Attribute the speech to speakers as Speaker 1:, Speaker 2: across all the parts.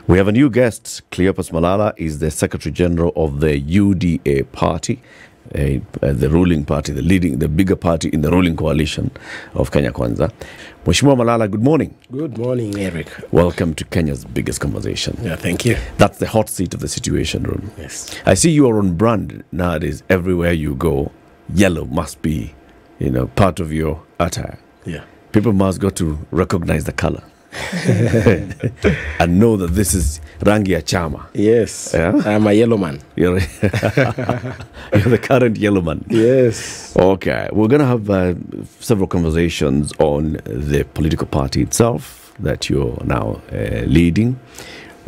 Speaker 1: We have a new guest. Cleophas Malala is the Secretary General of the UDA party, the ruling party, the bigger party in the ruling coalition of Kenya Kwanza. Mheshimiwa Malala, good morning.
Speaker 2: Good morning, Eric.
Speaker 1: Welcome to Kenya's biggest conversation.
Speaker 2: Yeah, thank you.
Speaker 1: That's the hot seat of the Situation Room.
Speaker 2: Yes.
Speaker 1: I see you are on brand nowadays. Everywhere you go, yellow must be, part of your attire.
Speaker 2: Yeah.
Speaker 1: People must go to recognize the color. And know that this is rangi ya chama.
Speaker 2: Yes,
Speaker 1: yeah?
Speaker 2: I'm a yellow man.
Speaker 1: You're the current yellow man.
Speaker 2: Yes.
Speaker 1: Okay, we're going to have several conversations on the political party itself that you're now leading,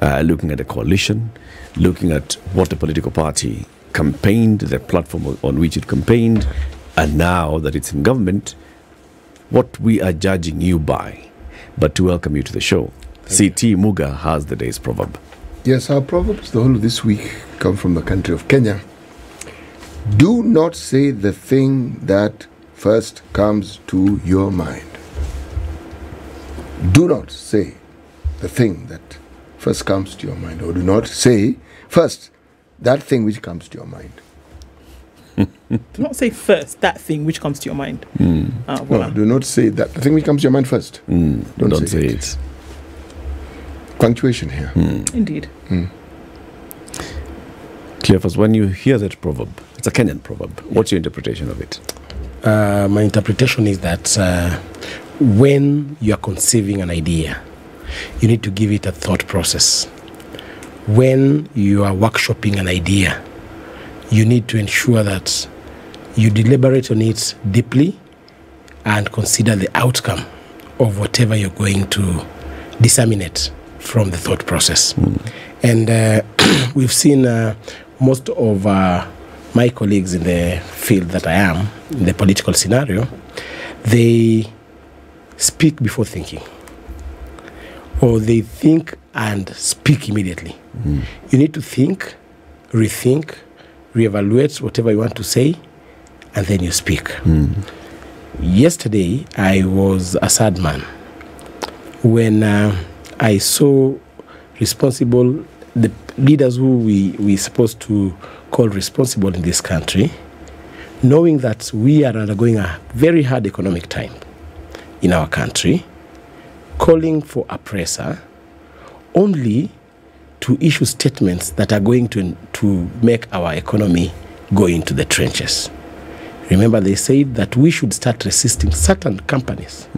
Speaker 1: looking at the coalition, looking at what the political party campaigned, the platform on which it campaigned, and now that it's in government, what we are judging you by. But to welcome you to the show, CT Muga has the day's proverb.
Speaker 3: Yes, our proverbs the whole of this week come from the country of Kenya. Do not say the thing that first comes to your mind. Do not say the thing that first comes to your mind, or do not say first that thing which comes to your mind.
Speaker 4: Do not say first that thing which comes to your mind.
Speaker 3: No, do not say that the thing which comes to your mind first.
Speaker 1: Don't say it.
Speaker 3: Punctuation here.
Speaker 4: Indeed.
Speaker 1: Cleophas, when you hear that proverb, it's a Kenyan proverb. What's your interpretation of it?
Speaker 2: My interpretation is that when you are conceiving an idea, you need to give it a thought process. When you are workshopping an idea, you need to ensure that you deliberate on it deeply and consider the outcome of whatever you're going to disseminate from the thought process. And we've seen most of my colleagues in the field that I am, in the political scenario, they speak before thinking, or they think and speak immediately. You need to think, rethink, reevaluate whatever you want to say, and then you speak. Yesterday, I was a sad man when I saw the leaders who we're supposed to call responsible in this country, knowing that we are undergoing a very hard economic time in our country, calling for a presser only to issue statements that are going to make our economy go into the trenches. Remember, they said that we should start resisting certain companies.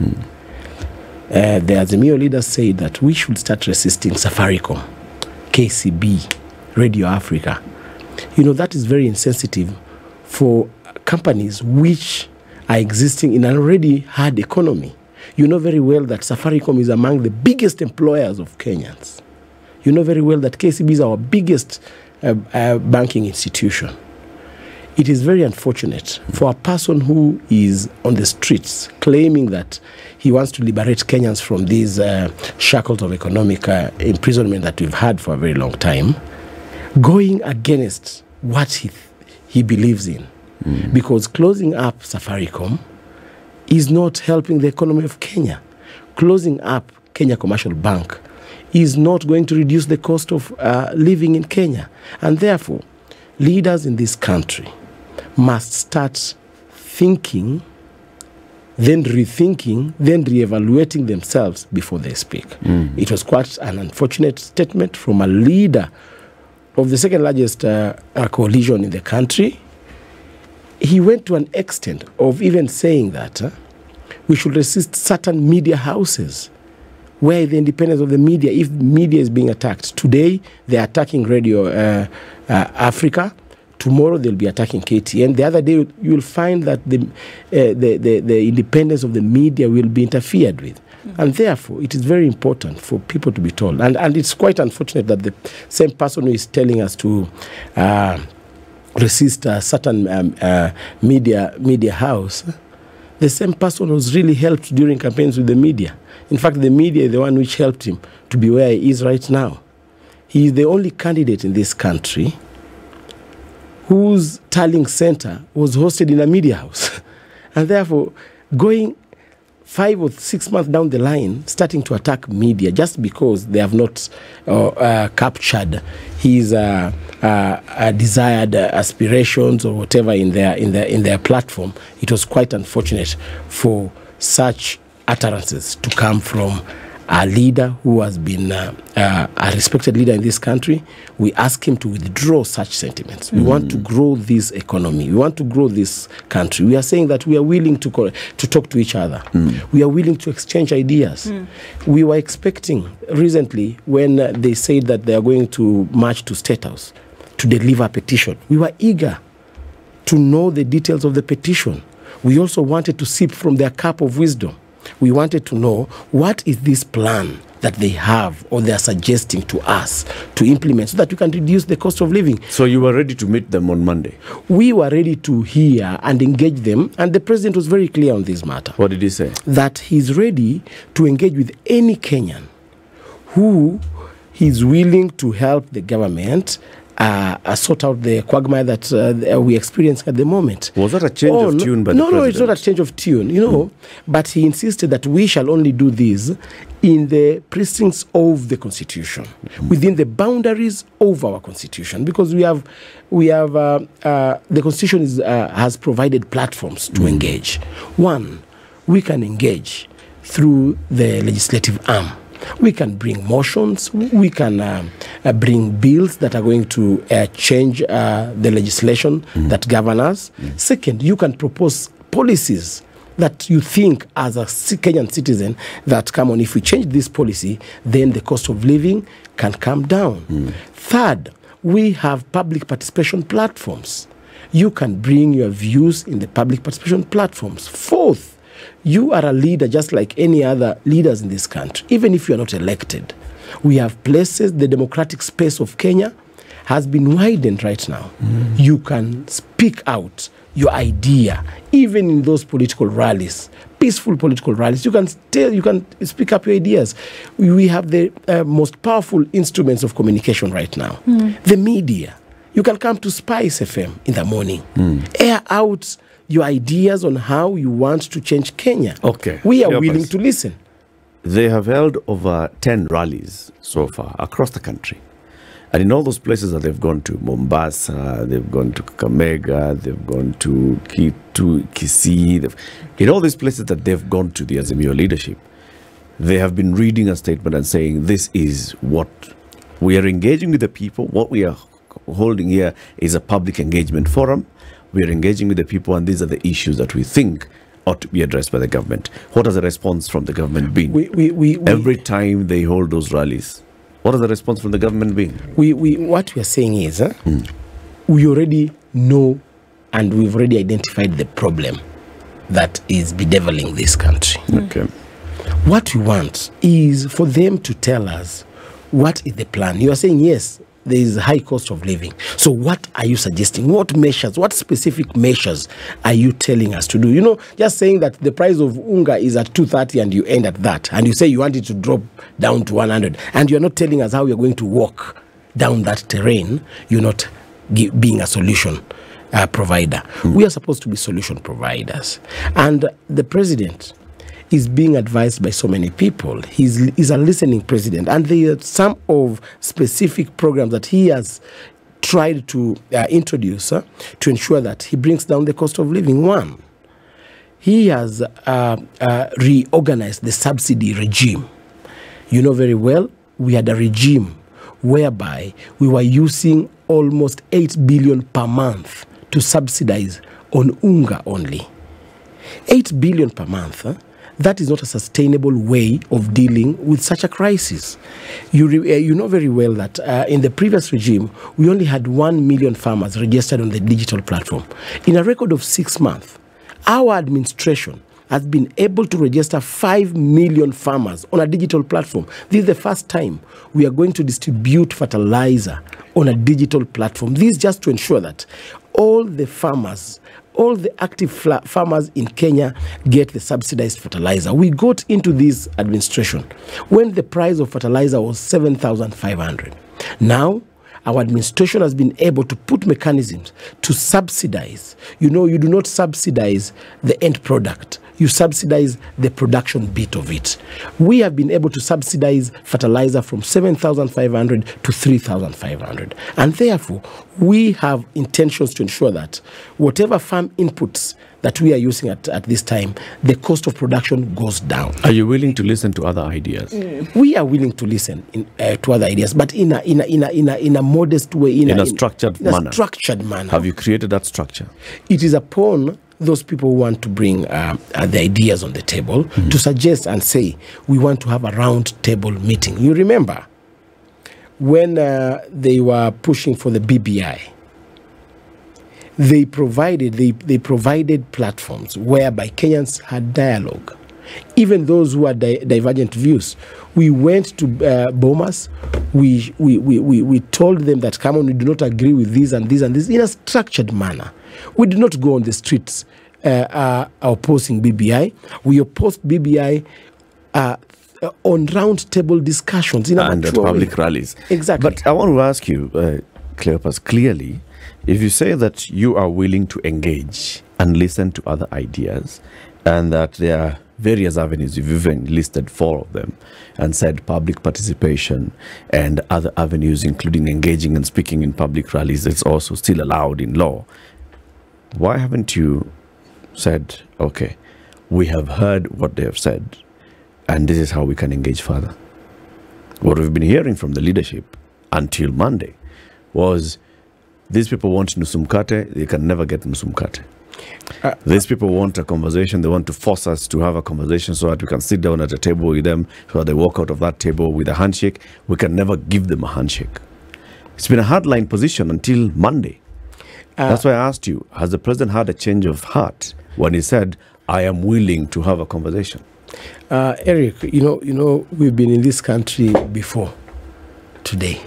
Speaker 2: The Azimio leaders said that we should start resisting Safaricom, KCB, Radio Africa. That is very insensitive for companies which are existing in an already hard economy. You know very well that Safaricom is among the biggest employers of Kenyans. You know very well that KCB is our biggest banking institution. It is very unfortunate for a person who is on the streets claiming that he wants to liberate Kenyans from these shackles of economic imprisonment that we've had for a very long time, going against what he believes in. Because closing up Safaricom is not helping the economy of Kenya. Closing up Kenya Commercial Bank is not going to reduce the cost of living in Kenya. And therefore, leaders in this country must start thinking, then rethinking, then reevaluating themselves before they speak. It was quite an unfortunate statement from a leader of the second largest coalition in the country. He went to an extent of even saying that we should resist certain media houses where the independence of the media, if media is being attacked. Today, they're attacking Radio Africa. Tomorrow, they'll be attacking KTN. The other day, you'll find that the independence of the media will be interfered with. And therefore, it is very important for people to be told. And it's quite unfortunate that the same person who is telling us to resist a certain media house, the same person was really helped during campaigns with the media. In fact, the media is the one which helped him to be where he is right now. He is the only candidate in this country whose tallying center was hosted in a media house. And therefore, going 5 or 6 months down the line, starting to attack media just because they have not captured his desired aspirations or whatever in their platform. It was quite unfortunate for such utterances to come from a leader who has been a respected leader in this country. We ask him to withdraw such sentiments. We want to grow this economy. We want to grow this country. We are saying that we are willing to talk to each other. We are willing to exchange ideas. We were expecting recently when they said that they are going to march to State House to deliver a petition. We were eager to know the details of the petition. We also wanted to sip from their cup of wisdom. We wanted to know what is this plan that they have or they are suggesting to us to implement so that we can reduce the cost of living.
Speaker 1: So you were ready to meet them on Monday?
Speaker 2: We were ready to hear and engage them, and the president was very clear on this matter.
Speaker 1: What did he say? That
Speaker 2: he's ready to engage with any Kenyan who is willing to help the government sort out the quagmire that we experience at the moment.
Speaker 1: Was that a change of tune by the president?
Speaker 2: No, it's not a change of tune, but he insisted that we shall only do this in the precincts of the Constitution, within the boundaries of our Constitution, because we have the Constitution has provided platforms to engage. One, we can engage through the legislative arm. We can bring motions, we can bring bills that are going to change the legislation that govern us. Second, you can propose policies that you think as a Kenyan citizen that, come on, if we change this policy, then the cost of living can come down. Third, we have public participation platforms. You can bring your views in the public participation platforms. Fourth, you are a leader just like any other leaders in this country, even if you are not elected. We have places, the democratic space of Kenya has been widened right now. You can speak out your idea, even in those political rallies, peaceful political rallies. You can speak up your ideas. We have the most powerful instruments of communication right now. The media. You can come to SpiceFM in the morning, air out your ideas on how you want to change Kenya.
Speaker 1: Okay.
Speaker 2: We are willing to listen.
Speaker 1: They have held over 10 rallies so far across the country. And in all those places that they've gone to, Mombasa, they've gone to Kakamega, they've gone to Kisii, in all these places that they've gone to, the Azimio leadership, they have been reading a statement and saying, this is what we are engaging with the people. What we are holding here is a public engagement forum. We are engaging with the people, and these are the issues that we think ought to be addressed by the government. What has the response from the government been? Every time they hold those rallies, what has the response from the government been?
Speaker 2: What we are saying is, we already know and we've already identified the problem that is bedeviling this country.
Speaker 1: Okay.
Speaker 2: What we want is for them to tell us what is the plan. You are saying, yes, there is a high cost of living. So what are you suggesting? What measures, what specific measures are you telling us to do? Just saying that the price of unga is at 230 and you end at that, and you say you want it to drop down to 100, and you're not telling us how you're going to walk down that terrain. You're not being a solution provider. We are supposed to be solution providers. And the president is being advised by so many people. He's a listening president, and there are some of specific programs that he has tried to introduce to ensure that he brings down the cost of living. One, he has reorganized the subsidy regime. You know very well, we had a regime whereby we were using almost 8 billion per month to subsidize on unga only. 8 billion per month, that is not a sustainable way of dealing with such a crisis. You know very well that in the previous regime, we only had 1 million farmers registered on the digital platform. In a record of 6 months, our administration has been able to register 5 million farmers on a digital platform. This is the first time we are going to distribute fertilizer on a digital platform. This is just to ensure that all the farmers, all the active farmers in Kenya get the subsidized fertilizer. We got into this administration when the price of fertilizer was 7,500. Now, our administration has been able to put mechanisms to subsidize. You do not subsidize the end product. you subsidize the production bit of it. We have been able to subsidize fertilizer from 7,500 to 3,500. And therefore, we have intentions to ensure that whatever farm inputs that we are using at this time, the cost of production goes down.
Speaker 1: Are you willing to listen to other ideas?
Speaker 2: We are willing to listen to other ideas, but in a modest way, in a structured manner.
Speaker 1: Have you created that structure?
Speaker 2: It is upon those people who want to bring the ideas on the table to suggest and say, we want to have a round table meeting. You remember when they were pushing for the BBI, they provided platforms whereby Kenyans had dialogue. Even those who had divergent views, we went to Bomas. We told them that, come on, we do not agree with this and this and this in a structured manner. We did not go on the streets opposing BBI. We opposed BBI on round table discussions in a
Speaker 1: and at public rallies.
Speaker 2: Exactly.
Speaker 1: But I want to ask you, Cleophas, clearly, if you say that you are willing to engage and listen to other ideas, and that there are various avenues, you've even listed 4 of them, and said public participation and other avenues, including engaging and speaking in public rallies, it's also still allowed in law. Why haven't you said, okay, we have heard what they have said, and this is how we can engage further? What we've been hearing from the leadership until Monday was, these people want Nusumkate, they can never get Nusumkate. These people want a conversation, they want to force us to have a conversation so that we can sit down at a table with them, so that they walk out of that table with a handshake. We can never give them a handshake. It's been a hardline position until Monday. That's why I asked you, has the president had a change of heart when he said, I am willing to have a conversation?
Speaker 2: Eric, you know, we've been in this country before today.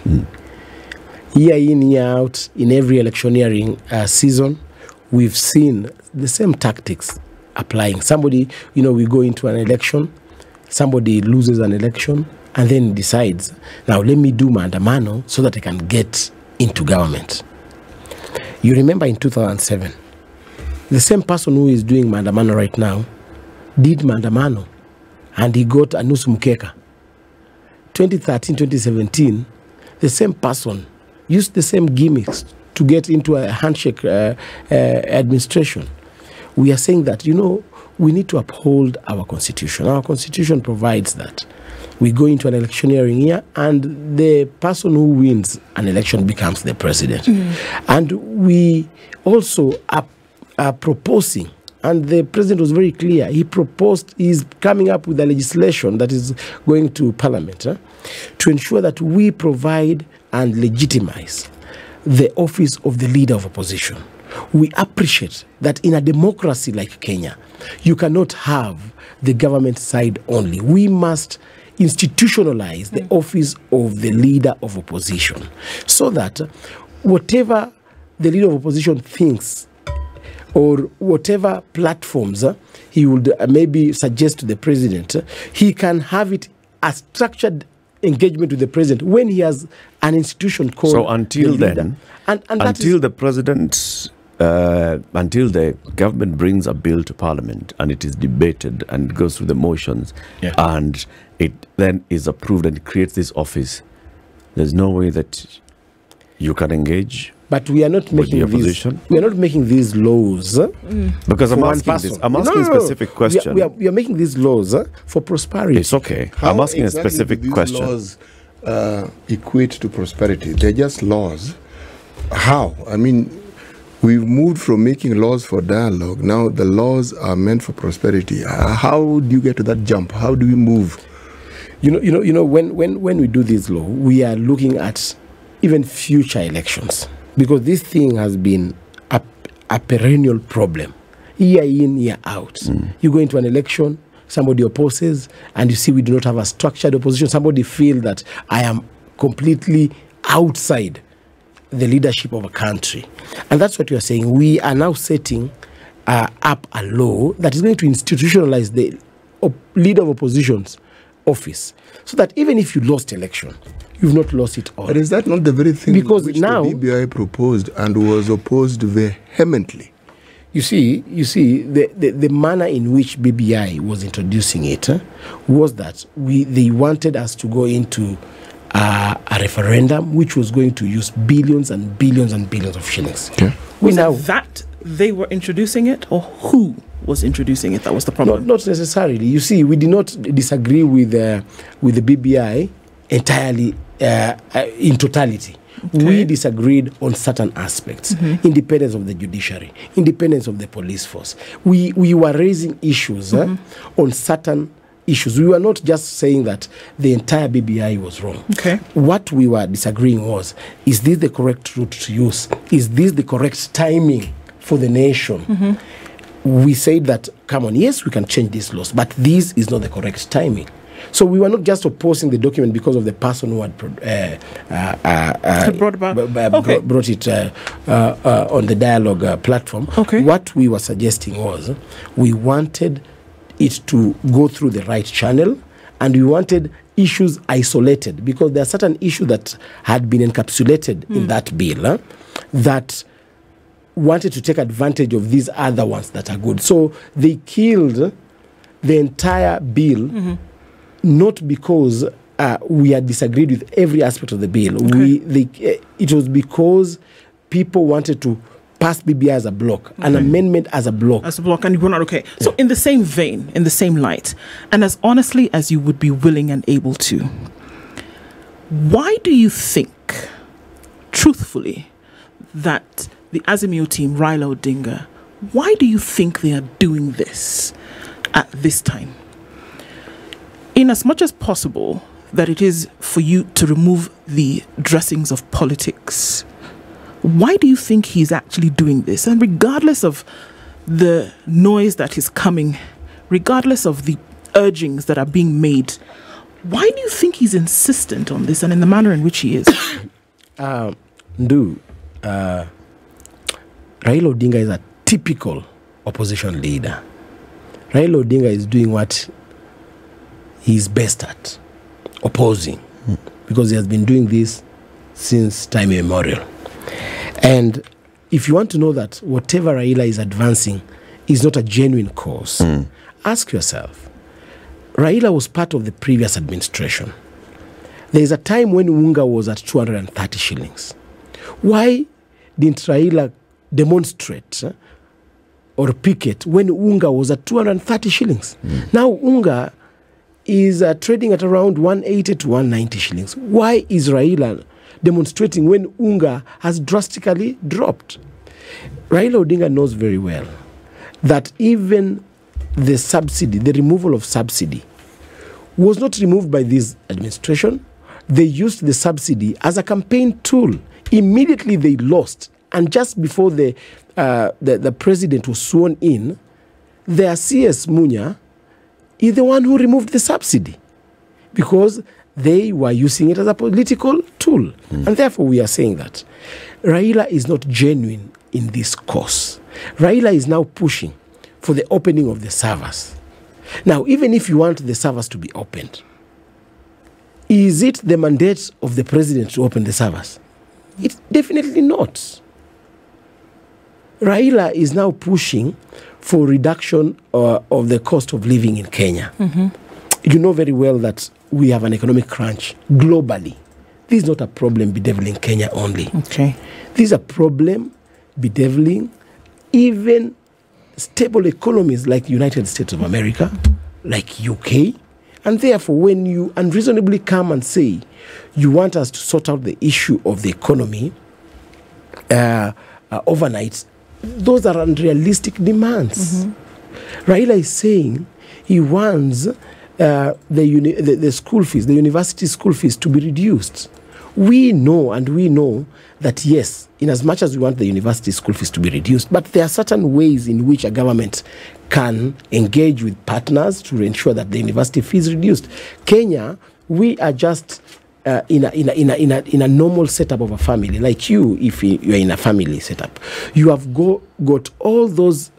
Speaker 2: Year in, year out, in every electioneering season, we've seen the same tactics applying. Somebody, we go into an election, somebody loses an election, and then decides, now let me do maandamano so that I can get into government. You remember in 2007, the same person who is doing maandamano right now did maandamano, and he got a nusu mkeka. 2013, 2017, the same person used the same gimmicks to get into a handshake administration. We are saying that, we need to uphold our constitution. Our constitution provides that we go into an electioneering year and the person who wins an election becomes the president. And we also are proposing, and the president was very clear, he's coming up with a legislation that is going to parliament to ensure that we provide and legitimize the office of the leader of opposition. We appreciate that in a democracy like Kenya, you cannot have the government side only. We must institutionalize the office of the leader of opposition, so that whatever the leader of opposition thinks, or whatever platforms he would maybe suggest to the president, he can have it a structured engagement with the president when he has an institution called.
Speaker 1: So until
Speaker 2: the
Speaker 1: then, until the government brings a bill to parliament and it is debated and goes through the motions, and it then is approved and it creates this office, there's no way that you can engage.
Speaker 2: But we are not making these laws.
Speaker 1: Because I'm asking a specific question.
Speaker 2: We are making these laws for prosperity.
Speaker 1: It's okay. I'm asking a specific question.
Speaker 3: Laws equate to prosperity. They're just laws. How? I mean, we've moved from making laws for dialogue. Now the laws are meant for prosperity. How do you get to that jump? How do we move? When
Speaker 2: we do this law, we are looking at even future elections. Because this thing has been a perennial problem, year in, year out. You go into an election, somebody opposes, and you see we do not have a structured opposition. Somebody feels that I am completely outside the leadership of a country. And that's what you are saying. We are now setting up a law that is going to institutionalize the leader of opposition's office, so that even if you lost election, you've not lost it all.
Speaker 3: But is that not the very thing
Speaker 2: because
Speaker 3: which
Speaker 2: now
Speaker 3: the BBI proposed and was opposed vehemently?
Speaker 2: You see, the manner in which BBI was introducing it was that they wanted us to go into a referendum which was going to use billions and billions and billions of shillings.
Speaker 3: Okay.
Speaker 4: Was it that they were introducing it, or who was introducing it? That was the problem.
Speaker 2: Not necessarily. You see, we did not disagree with the BBI entirely in totality. Okay. We disagreed on certain aspects. Independence of the judiciary, independence of the police force. We were raising issues on certain issues. We were not just saying that the entire BBI was wrong.
Speaker 4: Okay.
Speaker 2: What we were disagreeing was, is this the correct route to use? Is this the correct timing for the nation? We said that, come on, yes, we can change these laws, but this is not the correct timing. So we were not just opposing the document because of the person who had brought it on the dialogue platform.
Speaker 4: Okay.
Speaker 2: What we were suggesting was, we wanted it to go through the right channel, and we wanted issues isolated, because there are certain issues that had been encapsulated in that bill that wanted to take advantage of these other ones that are good. So they killed the entire bill, not because we had disagreed with every aspect of the bill. Okay. It was because people wanted to pass BBI as a block, an amendment as a block.
Speaker 4: As a block, and you were not okay. Yeah. So in the same vein, in the same light, and as honestly as you would be willing and able to, why do you think, truthfully, that the Azimio team, Raila Odinga, why do you think they are doing this at this time? In as much as possible that it is for you to remove the dressings of politics, why do you think he's actually doing this? And regardless of the noise that is coming, regardless of the urgings that are being made, why do you think he's insistent on this and in the manner in which he is?
Speaker 2: Raila Odinga is a typical opposition leader. Raila Odinga is doing what he's best at, opposing, because he has been doing this since time immemorial. And if you want to know that whatever Raila is advancing is not a genuine cause, ask yourself, Raila was part of the previous administration. There is a time when Unga was at 230 shillings. Why didn't Raila demonstrate or picket when Unga was at 230 shillings? Now Unga is trading at around 180 to 190 shillings. Why is Raila demonstrating when Unga has drastically dropped? Raila Odinga knows very well that even the subsidy, the removal of subsidy, was not removed by this administration. They used the subsidy as a campaign tool. Immediately they lost, and just before the president was sworn in, their CS Munya is the one who removed the subsidy, because they were using it as a political tool. And therefore we are saying that Raila is not genuine in this cause. Raila is now pushing for the opening of the servers. Now, even if you want the servers to be opened, is it the mandate of the president to open the servers? It's definitely not. Raila is now pushing for reduction of the cost of living in Kenya. You know very well that we have an economic crunch globally. This is not a problem bedeviling Kenya only. Okay. This is a problem bedeviling even stable economies like the United States of America, like UK. And therefore, when you unreasonably come and say you want us to sort out the issue of the economy overnight, those are unrealistic demands. Raila is saying he wants the school fees, the university school fees, to be reduced. We know that yes, in as much as we want the university school fees to be reduced, but there are certain ways in which a government can engage with partners to ensure that the university fees is reduced. Kenya, we are just in a normal setup of a family, like you, if you are in a family setup, you have got all those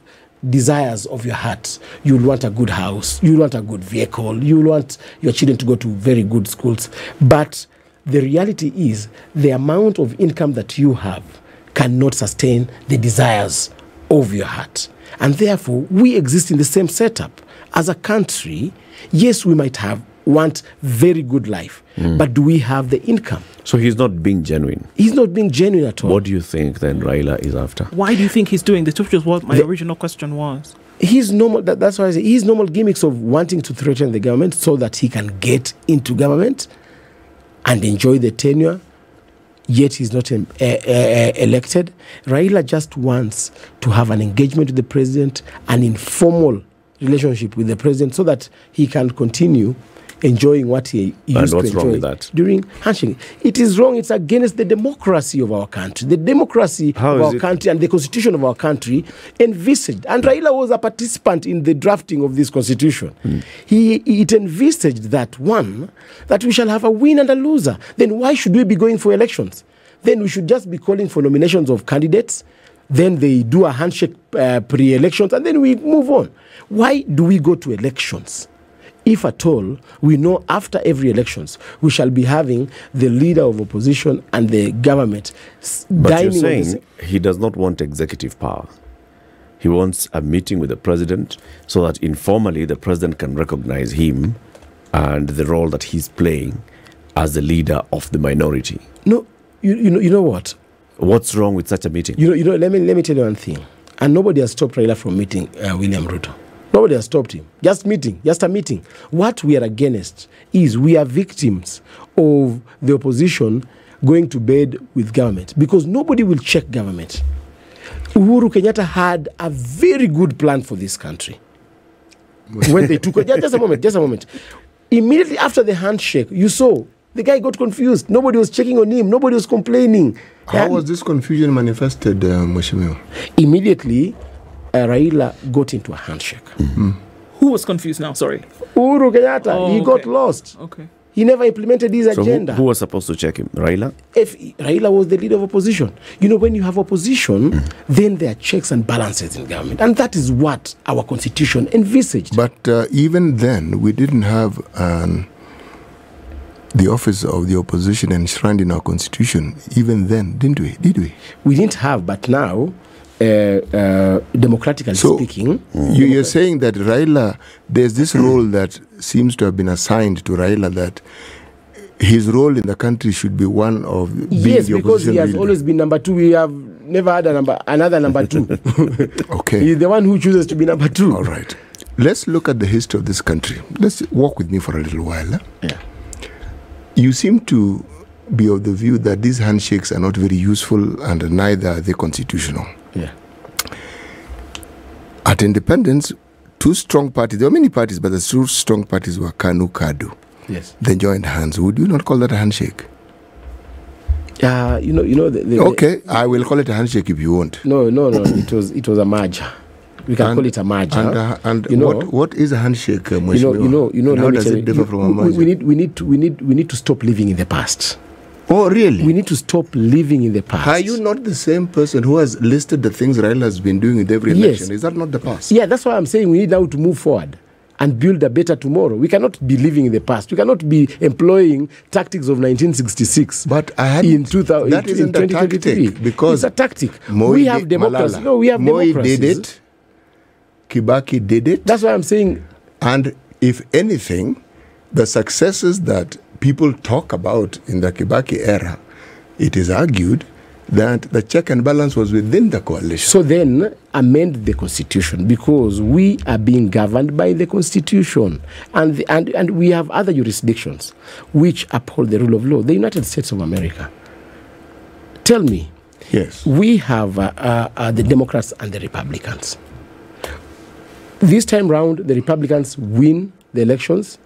Speaker 2: desires of your heart. You will want a good house, you will want a good vehicle, you will want your children to go to very good schools. But the reality is the amount of income that you have cannot sustain the desires of your heart. And therefore, we exist in the same setup. As a country, yes, we might want very good life, but do we have the income?
Speaker 1: So he's not being genuine.
Speaker 2: He's not being genuine at all.
Speaker 1: What do you think then Raila is after?
Speaker 4: Why do you think he's doing this? Which is what my original question was.
Speaker 2: His normal, that's why I say his normal gimmicks of wanting to threaten the government so that he can get into government and enjoy the tenure, yet he's not elected. Raila just wants to have an engagement with the president, an informal relationship with the president, so that he can continue enjoying what he used to enjoy.
Speaker 1: And what's wrong with that?
Speaker 2: During handshake. It is wrong. It's against the democracy of our country. The democracy of our country and the constitution of our country envisaged. And Raila was a participant in the drafting of this constitution. It envisaged that, one, that we shall have a win and a loser. Then why should we be going for elections? Then we should just be calling for nominations of candidates. Then they do a handshake pre-elections, and then we move on. Why do we go to elections? If at all, we know after every elections, we shall be having the leader of opposition and the government
Speaker 1: but
Speaker 2: dining.
Speaker 1: You're saying he does not want executive power. He wants a meeting with the president so that informally the president can recognize him and the role that he's playing as the leader of the minority.
Speaker 2: No, you know what?
Speaker 1: What's wrong with such a meeting?
Speaker 2: Let me tell you one thing. And nobody has stopped Raila from meeting William Ruto. Nobody has stopped him. Just a meeting. What we are against is we are victims of the opposition going to bed with government, because nobody will check government. Uhuru Kenyatta had a very good plan for this country. When they took it, just a moment. Immediately after the handshake, you saw the guy got confused. Nobody was checking on him. Nobody was complaining.
Speaker 3: How was this confusion manifested, Mheshimiwa?
Speaker 2: Immediately, Raila got into a handshake.
Speaker 4: Who was confused now? Sorry.
Speaker 2: Uhuru Kenyatta. He got lost.
Speaker 4: Okay.
Speaker 2: He never implemented his agenda.
Speaker 1: Who was supposed to check him? Raila?
Speaker 2: If Raila was the leader of opposition. When you have opposition, then there are checks and balances in government. And that is what our constitution envisaged.
Speaker 3: But even then, we didn't have the office of the opposition enshrined in our constitution. Even then, didn't we? Did we?
Speaker 2: We didn't have, but now, democratically speaking...
Speaker 3: You're saying that Raila, there's this role that seems to have been assigned to Raila, that his role in the country should be one of being the opposition.
Speaker 2: Yes, because he has always been number two. We have never had another number two.
Speaker 3: Okay.
Speaker 2: He's the one who chooses to be number two.
Speaker 3: All right. Let's look at the history of this country. Let's walk with me for a little while.
Speaker 2: Yeah.
Speaker 3: You seem to be of the view that these handshakes are not very useful and neither are they constitutional.
Speaker 2: Yeah.
Speaker 3: At independence, two strong parties, there were many parties, but the two strong parties were KANU, KADU.
Speaker 2: Yes.
Speaker 3: They joined hands. Would you not call that a handshake?
Speaker 2: Okay,
Speaker 3: I will call it a handshake if you want.
Speaker 2: No. It was a merger. We can call it a merger.
Speaker 3: And what is a handshake, Mheshimiwa? How does it differ from a merger?
Speaker 2: We need to stop living in the past.
Speaker 3: Oh, really?
Speaker 2: We need to stop living in the past.
Speaker 3: Are you not the same person who has listed the things Raila has been doing with every election? Yes. Is that not the past?
Speaker 2: Yeah, that's why I'm saying we need now to move forward and build a better tomorrow. We cannot be living in the past. We cannot be employing tactics of 1966.
Speaker 3: But in 2000, that isn't a tactic, because
Speaker 2: it's a tactic. We have democracy.
Speaker 3: Malala.
Speaker 2: No, we have democracy.
Speaker 3: Moi did it. Kibaki did it.
Speaker 2: That's why I'm saying.
Speaker 3: And if anything, the successes that people talk about in the Kibaki era, it is argued that the check and balance was within the coalition.
Speaker 2: So then amend the constitution, because we are being governed by the constitution, and we have other jurisdictions which uphold the rule of law. The United States of America. Tell me.
Speaker 3: Yes.
Speaker 2: We have the Democrats and the Republicans. This time round, the Republicans win the elections.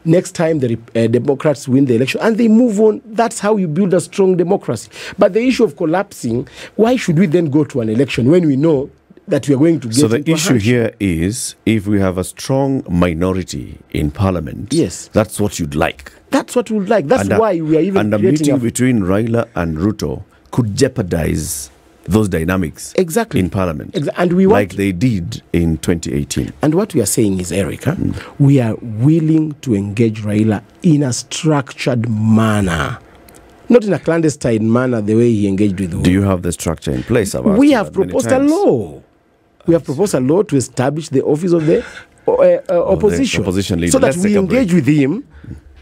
Speaker 2: Next time, the Democrats win the election, and they move on. That's how you build a strong democracy. But the issue of collapsing, why should we then go to an election when we know that we are going to get into a handshake?
Speaker 1: So the issue here is, if we have a strong minority in parliament,
Speaker 2: yes,
Speaker 1: that's what you'd like.
Speaker 2: That's what we would like. That's why we are even
Speaker 1: and a meeting between Raila and Ruto could jeopardize those dynamics in parliament,
Speaker 2: and we want,
Speaker 1: like they did in 2018.
Speaker 2: And what we are saying is, Erica, we are willing to engage Raila in a structured manner, not in a clandestine manner the way he engaged with Uhuru.
Speaker 1: Do you have the structure in place?
Speaker 2: We have proposed a law. We have proposed a law to establish the office of the opposition
Speaker 1: leader.
Speaker 2: So that we engage with him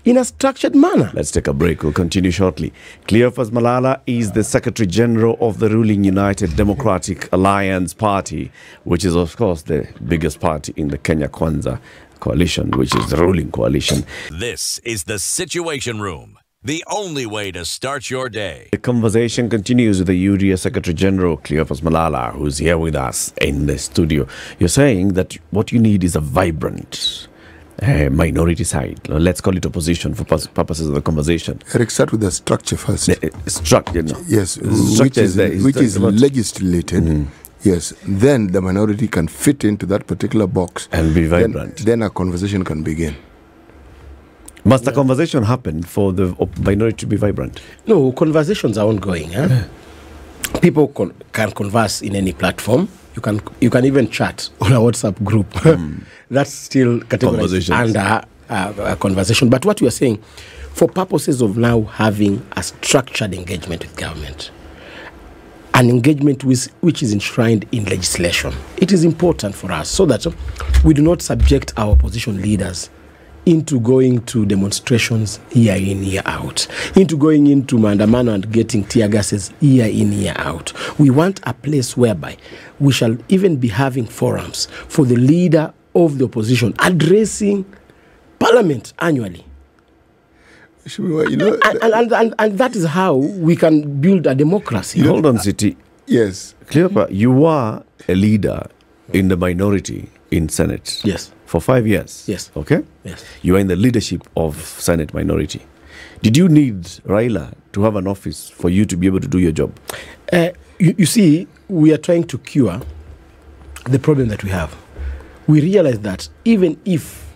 Speaker 2: in a structured manner.
Speaker 1: Let's take a break. We'll continue shortly. Cleophas Malala is the Secretary General of the ruling United Democratic Alliance Party, which is, of course, the biggest party in the Kenya Kwanza coalition, which is the ruling coalition.
Speaker 5: This is the Situation Room, the only way to start your day.
Speaker 1: The conversation continues with the UDA Secretary General, Cleophas Malala, who's here with us in the studio. You're saying that what you need is a vibrant minority side. Let's call it opposition for purposes of the conversation.
Speaker 3: Eric, start with the structure first.
Speaker 1: Structure, no.
Speaker 3: Yes,
Speaker 1: Structure
Speaker 3: which is legislated. Yes, then the minority can fit into that particular box
Speaker 1: and be vibrant.
Speaker 3: Then a conversation can begin.
Speaker 1: Must a conversation happen for the minority to be vibrant?
Speaker 2: No, conversations are ongoing. People can converse in any platform. You can even chat on a WhatsApp group. That's still categorized under a conversation. But what we are saying, for purposes of now having a structured engagement with government, an engagement which is enshrined in legislation, it is important for us so that we do not subject our opposition leaders into going to demonstrations year in, year out, into going into maandamano and getting tear gases year in, year out. We want a place whereby we shall even be having forums for the leader of the opposition addressing Parliament annually.
Speaker 3: You know,
Speaker 2: and that is how we can build a democracy.
Speaker 1: Hold on, City.
Speaker 3: Yes.
Speaker 1: Cleophas, you are a leader in the minority in Senate.
Speaker 2: Yes.
Speaker 1: For 5 years.
Speaker 2: Yes.
Speaker 1: Okay?
Speaker 2: Yes.
Speaker 1: You are in the leadership of Senate minority. Did you need Raila to have an office for you to be able to do your job?
Speaker 2: You see, we are trying to cure the problem that we have. We realize that even if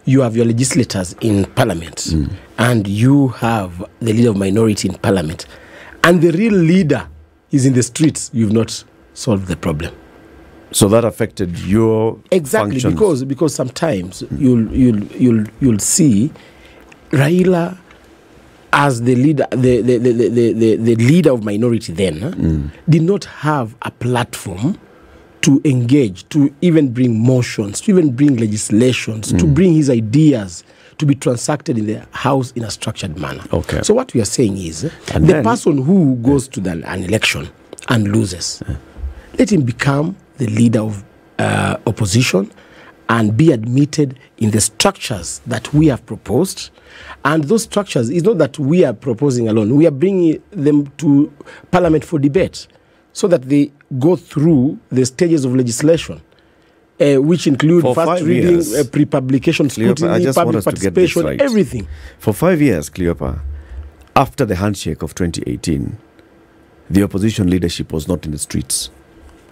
Speaker 2: you have your legislators in Parliament and you have the leader of minority in Parliament and the real leader is in the streets, you've not solved the problem.
Speaker 1: So that affected your
Speaker 2: exactly
Speaker 1: functions.
Speaker 2: because sometimes you'll see Raila as the leader, the leader of minority then did not have a platform to engage, to even bring motions, to even bring legislations, to bring his ideas to be transacted in the House in a structured manner.
Speaker 1: Okay.
Speaker 2: So what we are saying is the person who goes to an election and loses, let him become the leader of opposition and be admitted in the structures that we have proposed. And those structures is not that we are proposing alone. We are bringing them to Parliament for debate so that they go through the stages of legislation, which include first reading, pre-publication scrutiny, public participation, everything.
Speaker 1: For 5 years, Cleophas, after the handshake of 2018, the opposition leadership was not in the streets.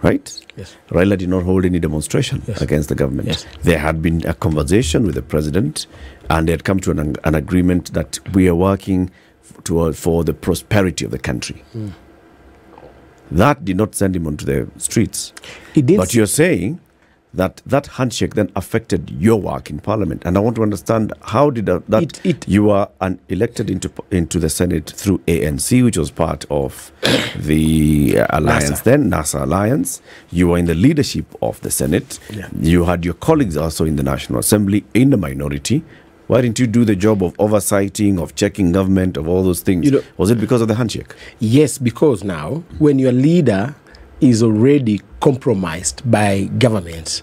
Speaker 1: Right?
Speaker 2: Yes.
Speaker 1: Raila did not hold any demonstration against the government.
Speaker 2: Yes.
Speaker 1: There had been a conversation with the president and they had come to an agreement that we are working for the prosperity of the country. That did not send him onto the streets. But you're saying that handshake then affected your work in Parliament. And I want to understand, how did you were elected into the Senate through ANC, which was part of the alliance NASA Alliance. You were in the leadership of the Senate.
Speaker 2: Yeah.
Speaker 1: You had your colleagues also in the National Assembly in the minority. Why didn't you do the job of oversighting, of checking government, of all those things? Was it because of the handshake?
Speaker 2: Yes, because now, when your leader is already compromised by government,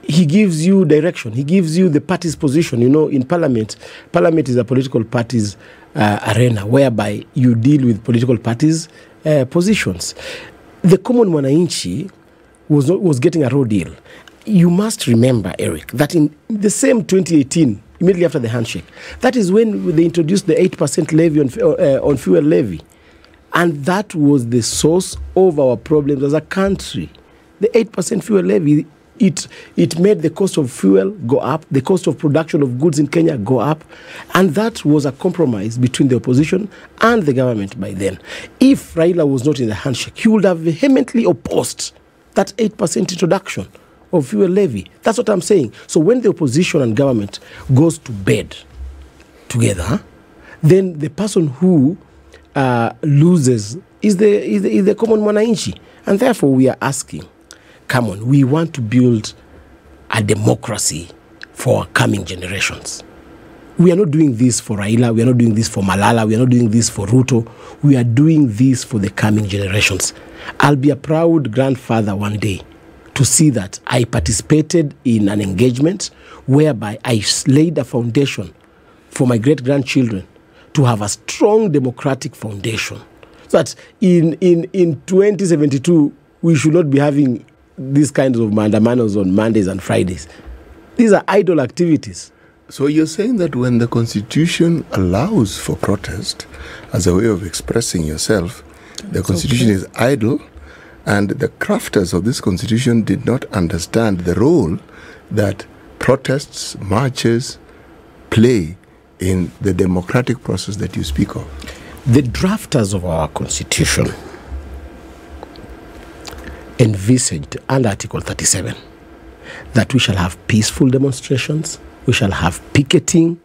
Speaker 2: he gives you direction. He gives you the party's position. You know, in Parliament is a political party's arena whereby you deal with political parties' positions. The common mwananchi was getting a raw deal. You must remember, Eric, that in the same 2018, immediately after the handshake, that is when they introduced the 8% levy on fuel levy. And that was the source of our problems as a country. The 8% fuel levy, it made the cost of fuel go up, the cost of production of goods in Kenya go up, and that was a compromise between the opposition and the government by then. If Raila was not in the handshake, he would have vehemently opposed that 8% introduction of fuel levy. That's what I'm saying. So when the opposition and government goes to bed together, then the person who loses is the common mwananchi. And therefore we are asking come on, we want to build a democracy for our coming generations. We are not doing this for Raila, we are not doing this for Malala, we are not doing this for Ruto. We are doing this for the coming generations. I'll be a proud grandfather one day to see that I participated in an engagement whereby I laid a foundation for my great-grandchildren to have a strong democratic foundation. So that in 2072, we should not be having these kinds of mandamanos on Mondays and Fridays. These are idle activities.
Speaker 3: So you're saying that when the Constitution allows for protest as a way of expressing yourself, the Constitution is idle, and the crafters of this Constitution did not understand the role that protests, marches play in the democratic process that you speak of.
Speaker 2: The drafters of our Constitution envisaged under Article 37 that we shall have peaceful demonstrations, we shall have picketing,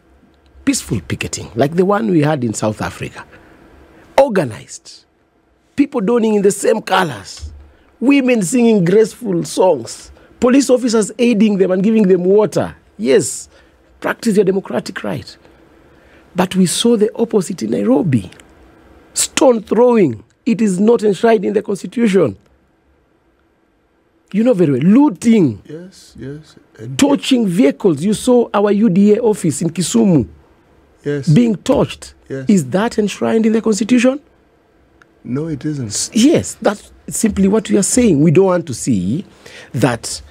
Speaker 2: peaceful picketing, like the one we had in South Africa. Organized. People donning in the same colors. Women singing graceful songs. Police officers aiding them and giving them water. Yes, practice your democratic right. But we saw the opposite in Nairobi. Stone throwing. It is not enshrined in the Constitution. You know very well. Looting.
Speaker 3: Yes, yes.
Speaker 2: Torching vehicles. You saw our UDA office in Kisumu.
Speaker 3: Yes.
Speaker 2: Being torched.
Speaker 3: Yes.
Speaker 2: Is that enshrined in the Constitution?
Speaker 3: No, it isn't.
Speaker 2: Yes, that's simply what we are saying. We don't want to see that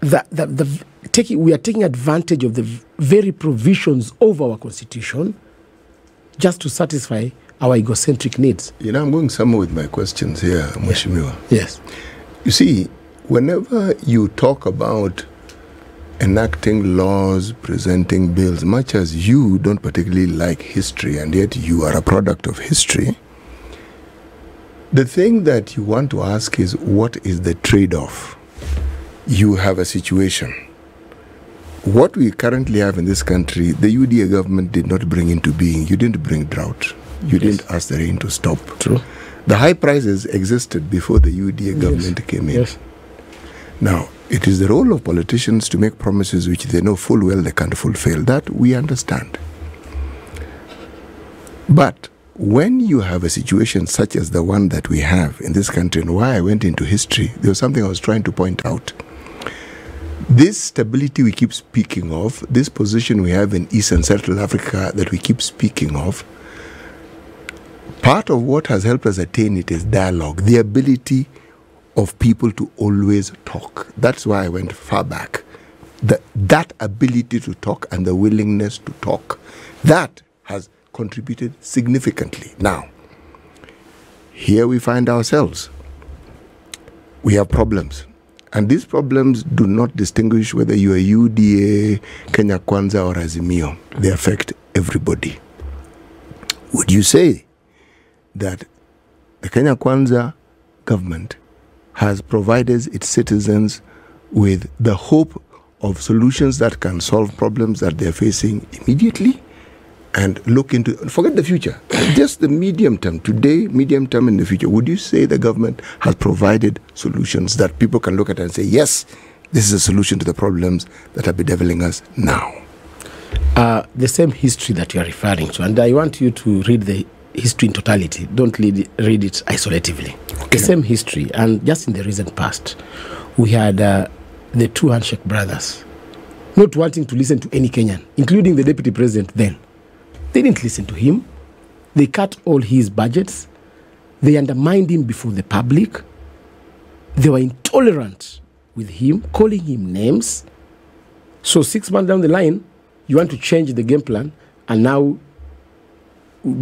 Speaker 2: we are taking advantage of the very provisions of our Constitution just to satisfy our egocentric needs.
Speaker 3: You know, I'm going somewhere with my questions here, Mheshimiwa.
Speaker 2: Yes.
Speaker 3: You see, whenever you talk about enacting laws, presenting bills, much as you don't particularly like history, and yet you are a product of history, the thing that you want to ask is, what is the trade-off? You have a situation. What we currently have in this country, the UDA government did not bring into being. You didn't bring drought. You didn't ask the rain to stop.
Speaker 2: True.
Speaker 3: The high prices existed before the UDA government came in.
Speaker 2: Yes.
Speaker 3: Now, it is the role of politicians to make promises which they know full well they can't fulfill. That we understand. But when you have a situation such as the one that we have in this country, and why I went into history, there was something I was trying to point out. This stability we keep speaking of, this position we have in East and Central Africa that we keep speaking of, part of what has helped us attain it is dialogue, the ability of people to always talk. That's why I went far back. That ability to talk and the willingness to talk, that has contributed significantly. Now, here we find ourselves. We have problems. And these problems do not distinguish whether you are UDA, Kenya Kwanza, or Azimio. They affect everybody. Would you say that the Kenya Kwanza government has provided its citizens with the hope of solutions that can solve problems that they're facing immediately? And look into, forget the future, just the medium term, today, medium term, in the future. Would you say the government has provided solutions that people can look at and say, yes, this is a solution to the problems that are bedeviling us now?
Speaker 2: The same history that you are referring to, and I want you to read the history in totality. Don't read it isolatively. Okay. The same history, and just in the recent past, we had the two handshake brothers not wanting to listen to any Kenyan, including the deputy president then. They didn't listen to him. They cut all his budgets. They undermined him before the public. They were intolerant with him, calling him names. So 6 months down the line, you want to change the game plan and now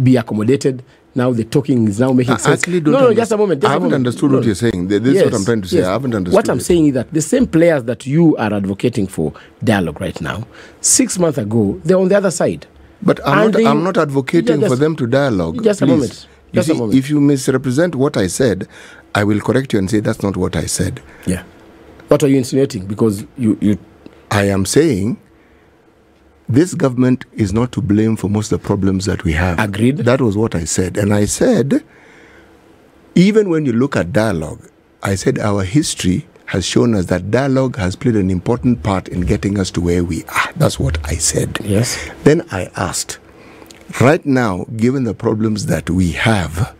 Speaker 2: be accommodated. Now the talking is now making sense.
Speaker 3: Actually,
Speaker 2: Just a moment.
Speaker 3: I haven't understood what you're saying. This is what I'm trying to say. I haven't understood.
Speaker 2: What I'm saying is that the same players that you are advocating for dialogue right now, 6 months ago, they're on the other side.
Speaker 3: But I'm not advocating for them to dialogue.
Speaker 2: Just
Speaker 3: please.
Speaker 2: a moment. Just a moment.
Speaker 3: If you misrepresent what I said, I will correct you and say that's not what I said.
Speaker 2: Yeah. What are you insinuating? Because
Speaker 3: I am saying this government is not to blame for most of the problems that we have.
Speaker 2: Agreed.
Speaker 3: That was what I said. And I said, even when you look at dialogue, I said our history has shown us that dialogue has played an important part in getting us to where we are. That's what I said.
Speaker 2: Yes.
Speaker 3: Then I asked, right now, given the problems that we have,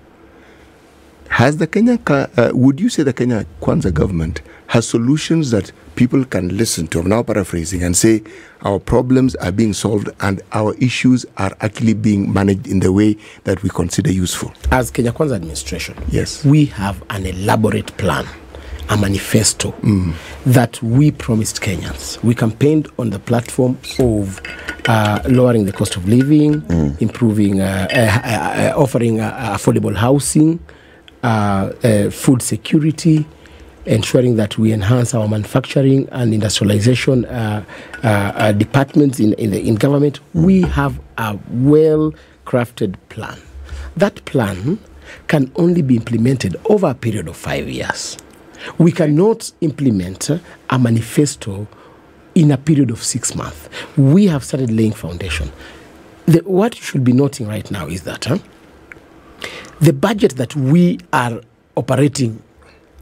Speaker 3: has the would you say the Kenya Kwanza government has solutions that people can listen to? I'm now paraphrasing and say our problems are being solved and our issues are actually being managed in the way that we consider useful.
Speaker 2: As Kenya Kwanza administration,
Speaker 3: yes,
Speaker 2: we have an elaborate plan, a manifesto that we promised Kenyans. We campaigned on the platform of lowering the cost of living, improving, offering affordable housing, food security, ensuring that we enhance our manufacturing and industrialization departments in government. We have a well-crafted plan. That plan can only be implemented over a period of 5 years. We cannot implement a manifesto in a period of 6 months. We have started laying foundation. What you should be noting right now is that the budget that we are operating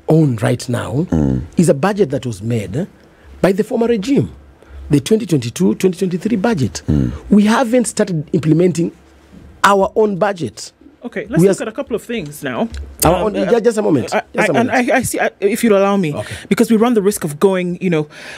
Speaker 2: on right now is a budget that was made by the former regime, the 2022-2023 budget. We haven't started implementing our own budget.
Speaker 4: Okay, let's look at a couple of things now.
Speaker 2: Just a moment.
Speaker 4: I see, if you'll allow me, because we run the risk of going,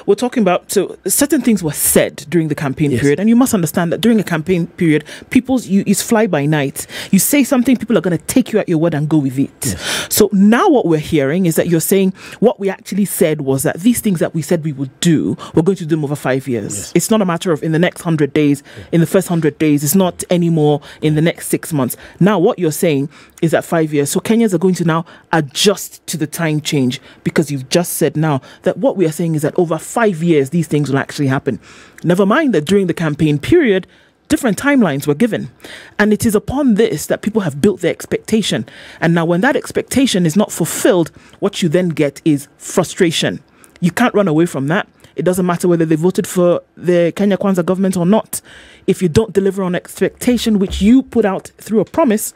Speaker 4: we're talking about, so certain things were said during the campaign period, and you must understand that during a campaign period, it's fly by night. You say something, people are going to take you at your word and go with it. Yes. So now what we're hearing is that you're saying what we actually said was that these things that we said we would do, we're going to do them over 5 years. Yes. It's not a matter of in the next 100 days, in the first 100 days, it's not anymore in the next 6 months. Now what you're saying is that 5 years. So Kenyans are going to now adjust to the time change, because you've just said now that what we are saying is that over 5 years, these things will actually happen. Never mind that during the campaign period, different timelines were given. And it is upon this that people have built their expectation. And now when that expectation is not fulfilled, what you then get is frustration. You can't run away from that. It doesn't matter whether they voted for the Kenya Kwanza government or not. If you don't deliver on expectation, which you put out through a promise,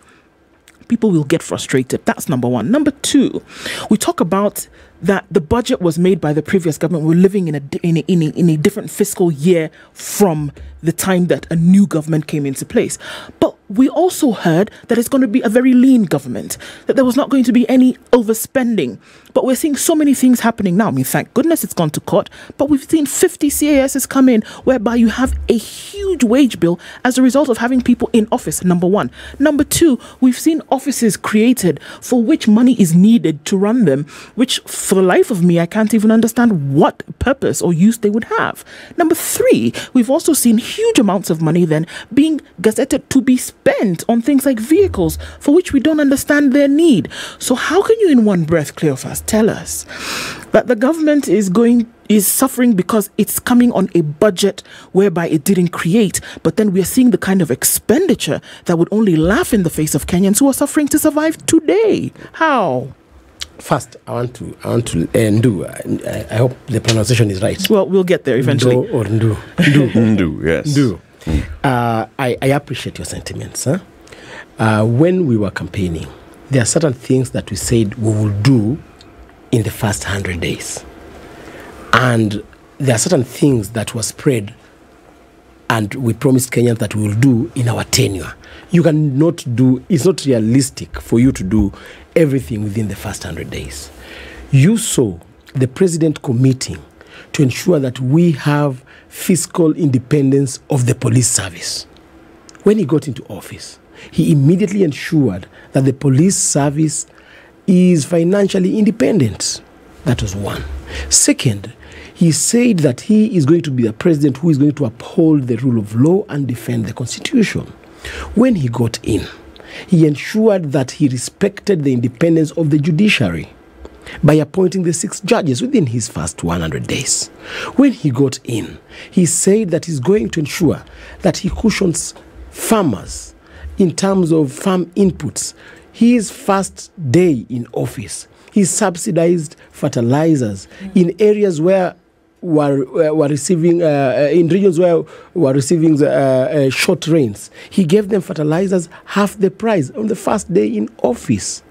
Speaker 4: people will get frustrated. That's number one. Number two, we talk about that the budget was made by the previous government. We're living in a different fiscal year from the time that a new government came into place. But we also heard that it's going to be a very lean government, that there was not going to be any overspending. But we're seeing so many things happening now. I mean, thank goodness it's gone to court, but we've seen 50 CASs come in, whereby you have a huge wage bill as a result of having people in office, number one. Number two, we've seen offices created for which money is needed to run them, which for the life of me, I can't even understand what purpose or use they would have. Number three, we've also seen huge amounts of money then being gazetted to be spent on things like vehicles for which we don't understand their need. So how can you in one breath, Cleophas, tell us that the government is suffering because it's coming on a budget whereby it didn't create, but then we're seeing the kind of expenditure that would only laugh in the face of Kenyans who are suffering to survive today? How?
Speaker 2: First, I want to Ndu. I hope the pronunciation is right.
Speaker 4: Well, we'll get there eventually.
Speaker 2: Ndu or Ndu?
Speaker 1: Ndu, yes.
Speaker 2: Ndu. I appreciate your sentiments. When we were campaigning, there are certain things that we said we will do in the first 100 days. And there are certain things that were spread and we promised Kenyans that we will do in our tenure. You cannot do, it's not realistic for you to do everything within the first 100 days. You saw the president committing to ensure that we have fiscal independence of the police service. When he got into office, he immediately ensured that the police service is financially independent. That was one. Second, he said that he is going to be the president who is going to uphold the rule of law and defend the constitution. When he got in, he ensured that he respected the independence of the judiciary by appointing the 6 judges within his first 100 days. When he got in, he said that he's going to ensure that he cushions farmers in terms of farm inputs. His first day in office, he subsidized fertilizers in areas where were receiving, in regions where were receiving short rains. He gave them fertilizers half the price on the first day in office.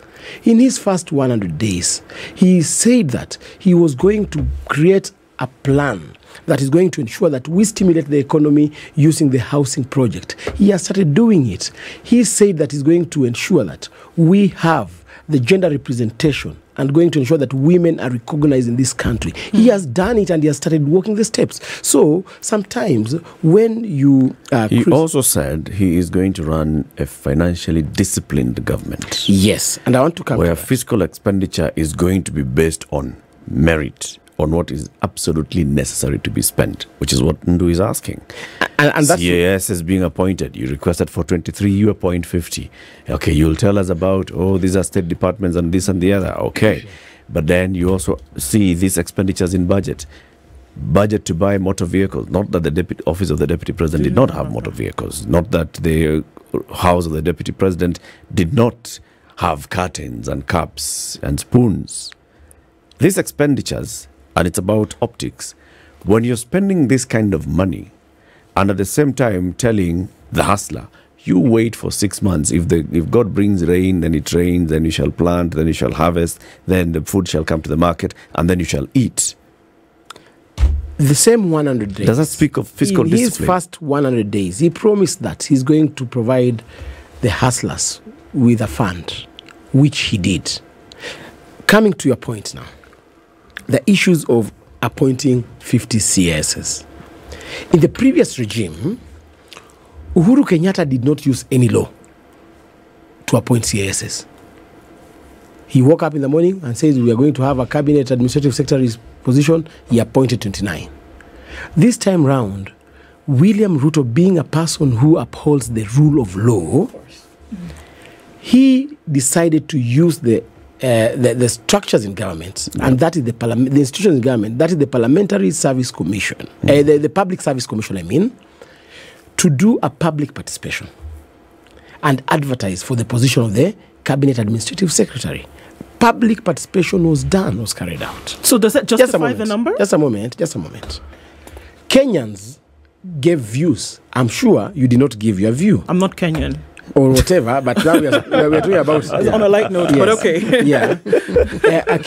Speaker 2: In his first 100 days, he said that he was going to create a plan that is going to ensure that we stimulate the economy using the housing project. He has started doing it. He said that he's going to ensure that we have the gender representation and going to ensure that women are recognized in this country. He has done it and he has started walking the steps. So sometimes when you...
Speaker 1: he also said he is going to run a financially disciplined government.
Speaker 2: Yes, and I want to come
Speaker 1: where
Speaker 2: to that.
Speaker 1: fiscal expenditure is going to be based on merit, on what is absolutely necessary to be spent, which is what Ndu is asking.
Speaker 2: And that's
Speaker 1: CAS is being appointed. You requested for 23, you appoint 50. Okay, you'll tell us about, these are state departments and this and the other. Okay. But then you also see these expenditures in budget. Budget to buy motor vehicles. Not that the office of the deputy president did not have motor vehicles. Not that the house of the deputy president did not have curtains and cups and spoons. These expenditures, and it's about optics. When you're spending this kind of money, and at the same time telling the hustler, you wait for 6 months. If God brings rain, then it rains, then you shall plant, then you shall harvest, then the food shall come to the market, and then you shall eat.
Speaker 2: the same 100 days.
Speaker 1: Does that speak of fiscal discipline?
Speaker 2: In his first 100 days, he promised that he's going to provide the hustlers with a fund, which he did. Coming to your point now, the issues of appointing 50 CSs. In the previous regime, Uhuru Kenyatta did not use any law to appoint CSs. He woke up in the morning and says, we are going to have a cabinet administrative secretary's position. He appointed 29. This time round, William Ruto, being a person who upholds the rule of law, he decided to use the structures in government, and that is the institutions in government, that is the Parliamentary Service Commission, the Public Service Commission, I mean, to do a public participation and advertise for the position of the Cabinet Administrative Secretary. Public participation was carried out.
Speaker 4: So does that justify the number?
Speaker 2: Just a moment. Kenyans gave views. I'm sure you did not give your view.
Speaker 4: I'm not Kenyan.
Speaker 2: Or whatever, but now we're talking about...
Speaker 4: On a light note, yes. But okay.
Speaker 2: Yeah. The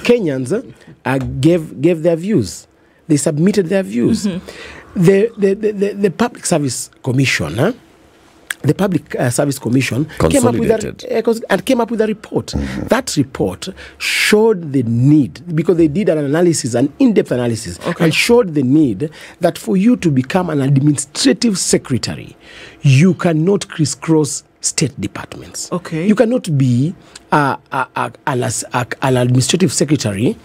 Speaker 2: Kenyans gave their views. They submitted their views. Mm-hmm. The Public Service Commission... The Public Service Commission came up with a report. Mm-hmm. That report showed the need, because they did an analysis, an in-depth analysis, and showed the need that for you to become an administrative secretary, you cannot crisscross state departments.
Speaker 4: Okay.
Speaker 2: You cannot be an administrative secretary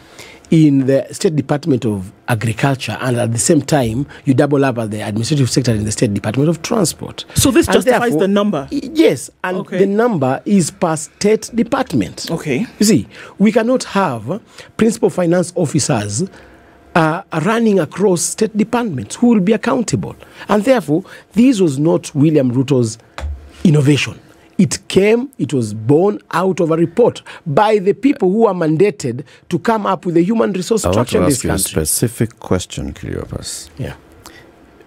Speaker 2: in the State Department of Agriculture, and at the same time, you double up as the administrative secretary in the State Department of Transport.
Speaker 4: So this justifies the number?
Speaker 2: Yes, and the number is per state department.
Speaker 4: Okay.
Speaker 2: You see, we cannot have principal finance officers running across state departments who will be accountable. And therefore, this was not William Ruto's innovation. It was born out of a report by the people who are mandated to come up with a human resource structure in this country.
Speaker 1: I want to ask you a specific question, Cleophas.
Speaker 2: Yeah.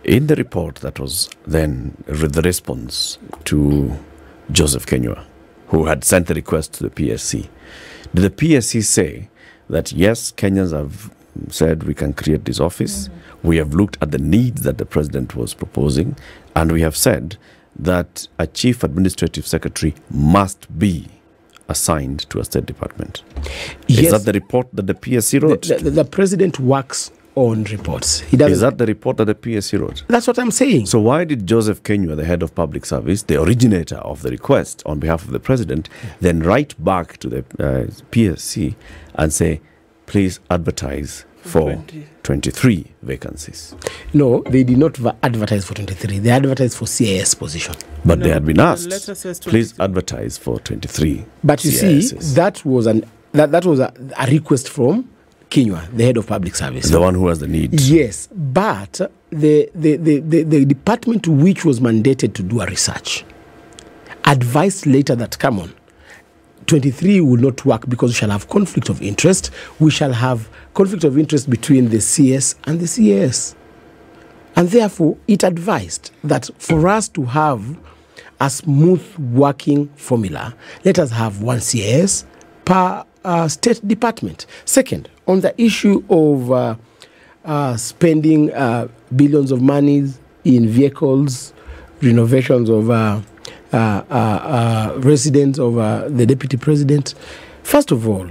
Speaker 1: In the report that was then the response to Joseph Kenywa, who had sent the request to the PSC, did the PSC say that, yes, Kenyans have said we can create this office, we have looked at the needs that the president was proposing, and we have said that a chief administrative secretary must be assigned to a state department?
Speaker 2: Yes.
Speaker 1: Is that the report that the PSC wrote?
Speaker 2: The president works on reports.
Speaker 1: Is that the report that the PSC wrote?
Speaker 2: That's what I'm saying.
Speaker 1: So why did Joseph Kenywa, the head of public service, the originator of the request on behalf of the president, then write back to the PSC and say, please advertise for 23 vacancies?
Speaker 2: No, they did not advertise for 23. They advertised for CIS position.
Speaker 1: But they had been asked, please advertise for 23.
Speaker 2: But you
Speaker 1: CISs.
Speaker 2: see, that was a request from Kenywa, the head of public service.
Speaker 1: The one who has the need.
Speaker 2: Yes, but the department which was mandated to do a research advised later that, come on, 23 will not work because we shall have conflict of interest. We shall have conflict of interest between the CS and the CAS. And therefore, it advised that for us to have a smooth working formula, let us have one CAS per state department. Second, on the issue of spending billions of monies in vehicles, renovations of residence of the deputy president. First of all,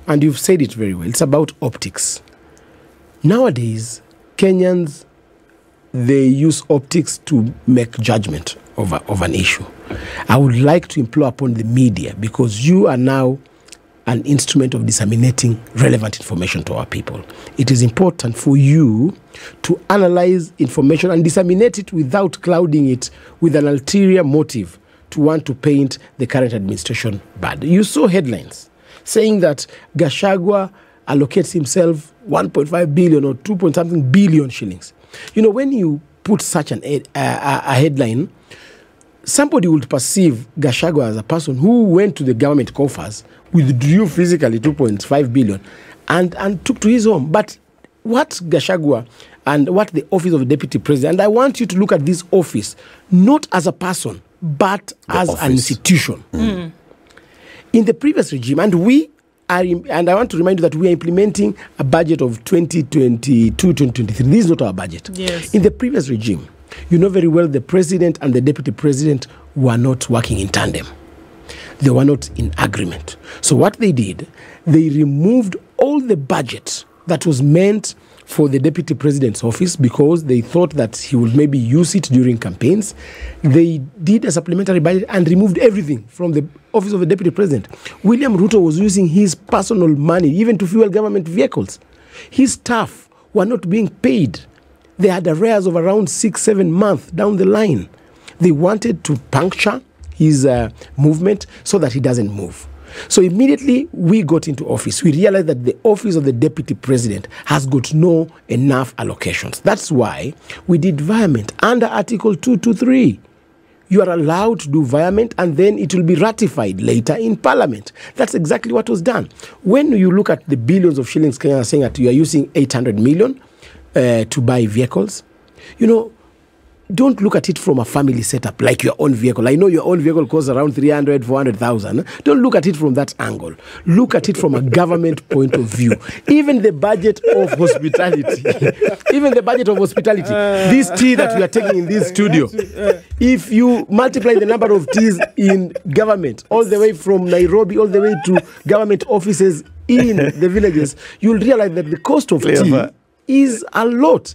Speaker 2: and you've said it very well, it's about optics. Nowadays, Kenyans, they use optics to make judgment of an issue. I would like to implore upon the media, because you are now an instrument of disseminating relevant information to our people. It is important for you to analyze information and disseminate it without clouding it with an ulterior motive to want to paint the current administration bad. You saw headlines saying that Gachagua allocates himself 1.5 billion or 2 billion shillings. You know, when you put such a headline, somebody would perceive Gachagua as a person who went to the government coffers, withdrew physically 2.5 billion and took to his home. But what Gachagua and what the office of the deputy president, and I want you to look at this office not as a person, but as an institution. In the previous regime, and I want to remind you that we are implementing a budget of 2022-2023. This is not our budget.
Speaker 4: Yes.
Speaker 2: In the previous regime, you know very well the president and the deputy president were not working in tandem. They were not in agreement. So what they did, they removed all the budget that was meant for the deputy president's office because they thought that he would maybe use it during campaigns. They did a supplementary budget and removed everything from the office of the deputy president. William Ruto was using his personal money even to fuel government vehicles. His staff were not being paid. They had arrears of around 6-7 months down the line. They wanted to puncture his movement so that he doesn't move. So immediately we got into office, we realized that the office of the deputy president has got no enough allocations. That's why we did virement under Article 223. You are allowed to do virement and then it will be ratified later in Parliament. That's exactly what was done. When you look at the billions of shillings Kenya are saying that you are using 800 million to buy vehicles, you know, don't look at it from a family setup like your own vehicle. I know your own vehicle costs around 300, 400,000. Don't look at it from that angle. Look at it from a government point of view. Even the budget of hospitality, this tea that we are taking in this studio, if you multiply the number of teas in government, all the way from Nairobi, all the way to government offices in the villages, you'll realize that the cost of tea is a lot.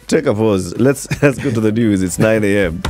Speaker 1: Take a pause. Let's go to the news. It's 9 a.m.